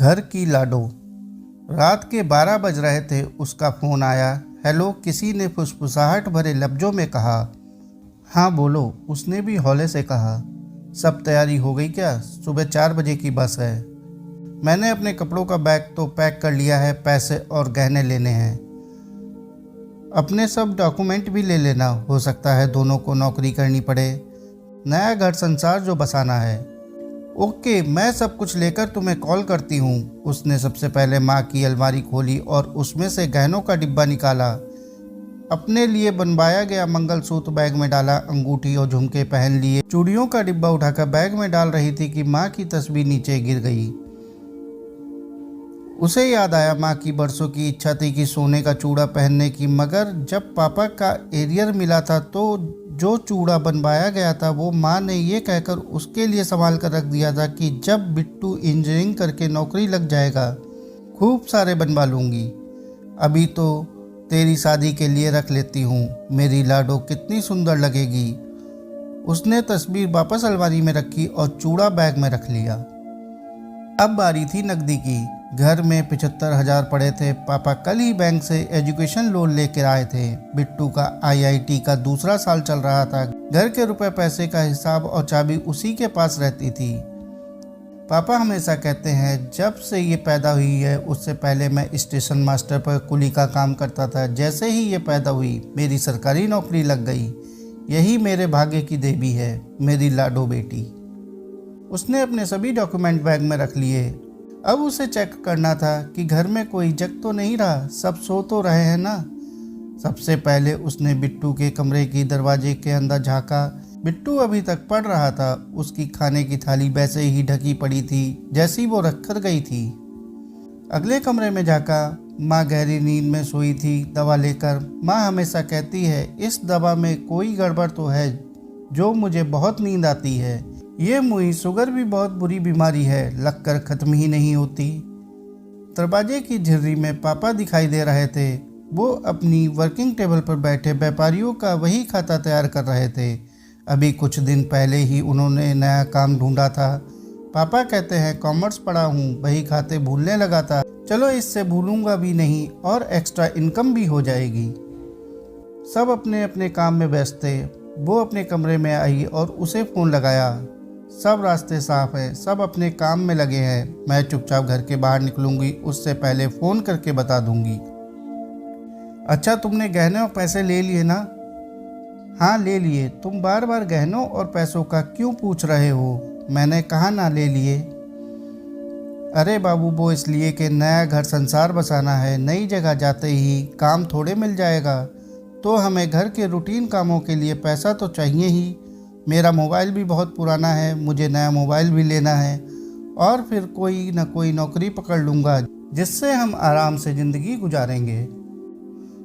घर की लाडो। रात के 12 बज रहे थे, उसका फ़ोन आया। हेलो, किसी ने फुसफुसाहट भरे लफ्ज़ों में कहा। हाँ बोलो, उसने भी हौले से कहा। सब तैयारी हो गई क्या? सुबह 4 बजे की बस है। मैंने अपने कपड़ों का बैग तो पैक कर लिया है, पैसे और गहने लेने हैं। अपने सब डॉक्यूमेंट भी ले लेना, हो सकता है दोनों को नौकरी करनी पड़े। नया घर संसार जो बसाना है। ओके, मैं सब कुछ लेकर तुम्हें कॉल करती हूँ। उसने सबसे पहले माँ की अलमारी खोली और उसमें से गहनों का डिब्बा निकाला। अपने लिए बनवाया गया मंगलसूत्र बैग में डाला, अंगूठी और झुमके पहन लिए। चूड़ियों का डिब्बा उठाकर बैग में डाल रही थी कि माँ की तस्वीर नीचे गिर गई। उसे याद आया, माँ की बरसों की इच्छा थी कि सोने का चूड़ा पहनने की, मगर जब पापा का एरियर मिला था तो जो चूड़ा बनवाया गया था वो माँ ने ये कहकर उसके लिए संभाल कर रख दिया था कि जब बिट्टू इंजीनियरिंग करके नौकरी लग जाएगा खूब सारे बनवा लूँगी। अभी तो तेरी शादी के लिए रख लेती हूँ, मेरी लाडो कितनी सुंदर लगेगी। उसने तस्वीर वापस अलमारी में रखी और चूड़ा बैग में रख लिया। अब बारी थी नकदी की। घर में 75,000 पड़े थे। पापा कल ही बैंक से एजुकेशन लोन लेकर आए थे। बिट्टू का आईआईटी का दूसरा साल चल रहा था। घर के रुपए पैसे का हिसाब और चाबी उसी के पास रहती थी। पापा हमेशा कहते हैं, जब से ये पैदा हुई है उससे पहले मैं स्टेशन मास्टर पर कुली का काम करता था। जैसे ही ये पैदा हुई मेरी सरकारी नौकरी लग गई। यही मेरे भाग्य की देवी है, मेरी लाडो बेटी। उसने अपने सभी डॉक्यूमेंट बैग में रख लिए। अब उसे चेक करना था कि घर में कोई जग तो नहीं रहा, सब सो तो रहे हैं ना। सबसे पहले उसने बिट्टू के कमरे की दरवाजे के अंदर झांका। बिट्टू अभी तक पढ़ रहा था। उसकी खाने की थाली वैसे ही ढकी पड़ी थी जैसी वो रख कर गई थी। अगले कमरे में झांका। माँ गहरी नींद में सोई थी दवा लेकर। माँ हमेशा कहती है, इस दवा में कोई गड़बड़ तो है जो मुझे बहुत नींद आती है। ये मुझे शुगर भी बहुत बुरी बीमारी है, लगकर ख़त्म ही नहीं होती। दरवाजे की झिर्री में पापा दिखाई दे रहे थे। वो अपनी वर्किंग टेबल पर बैठे व्यापारियों का वही खाता तैयार कर रहे थे। अभी कुछ दिन पहले ही उन्होंने नया काम ढूंढा था। पापा कहते हैं, कॉमर्स पढ़ा हूँ, वही खाते भूलने लगा था। चलो इससे भूलूंगा भी नहीं और एक्स्ट्रा इनकम भी हो जाएगी। सब अपने अपने काम में व्यस्त थे। वो अपने कमरे में आई और उसे फ़ोन लगाया। सब रास्ते साफ है, सब अपने काम में लगे हैं। मैं चुपचाप घर के बाहर निकलूंगी, उससे पहले फ़ोन करके बता दूंगी। अच्छा, तुमने गहने और पैसे ले लिए ना? हाँ ले लिए। तुम बार बार गहनों और पैसों का क्यों पूछ रहे हो? मैंने कहा ना ले लिए। अरे बाबू, वो इसलिए कि नया घर संसार बसाना है। नई जगह जाते ही काम थोड़े मिल जाएगा, तो हमें घर के रूटीन कामों के लिए पैसा तो चाहिए ही। मेरा मोबाइल भी बहुत पुराना है, मुझे नया मोबाइल भी लेना है और फिर कोई ना कोई नौकरी पकड़ लूँगा जिससे हम आराम से ज़िंदगी गुजारेंगे।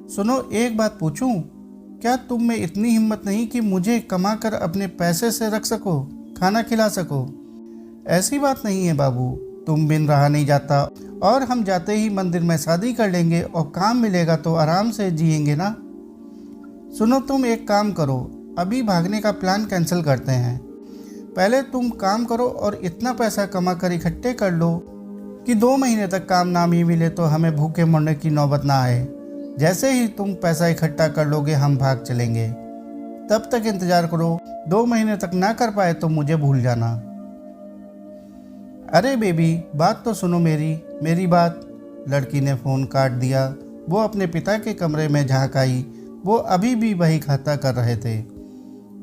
सुनो, एक बात पूछूं? क्या तुम में इतनी हिम्मत नहीं कि मुझे कमा कर अपने पैसे से रख सको, खाना खिला सको? ऐसी बात नहीं है बाबू, तुम बिन रहा नहीं जाता और हम जाते ही मंदिर में शादी कर लेंगे और काम मिलेगा तो आराम से जिएंगे ना। सुनो, तुम एक काम करो, अभी भागने का प्लान कैंसिल करते हैं। पहले तुम काम करो और इतना पैसा कमा कर इकट्ठे कर लो कि 2 महीने तक काम ना भी मिले तो हमें भूखे मरने की नौबत ना आए। जैसे ही तुम पैसा इकट्ठा कर लोगे हम भाग चलेंगे। तब तक इंतज़ार करो। 2 महीने तक ना कर पाए तो मुझे भूल जाना। अरे बेबी, बात तो सुनो मेरी बात। लड़की ने फ़ोन काट दिया। वो अपने पिता के कमरे में झांक आई। वो अभी भी वही खाता कर रहे थे।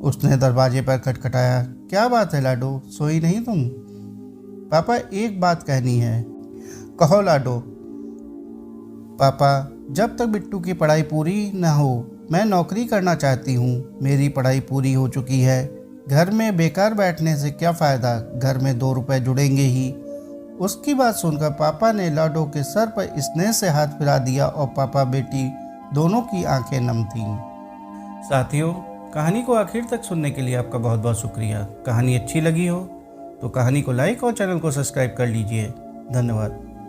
उसने दरवाजे पर खटखटाया। क्या बात है लाडो, सोई नहीं तुम? पापा, एक बात कहनी है। कहो लाडो। पापा, जब तक बिट्टू की पढ़ाई पूरी न हो मैं नौकरी करना चाहती हूँ। मेरी पढ़ाई पूरी हो चुकी है। घर में बेकार बैठने से क्या फ़ायदा, घर में 2 रुपए जुड़ेंगे ही। उसकी बात सुनकर पापा ने लाडो के सर पर स्नेह से हाथ फिरा दिया और पापा बेटी दोनों की आंखें नम थीं। साथियों, कहानी को आखिर तक सुनने के लिए आपका बहुत बहुत शुक्रिया। कहानी अच्छी लगी हो तो कहानी को लाइक और चैनल को सब्सक्राइब कर लीजिए। धन्यवाद।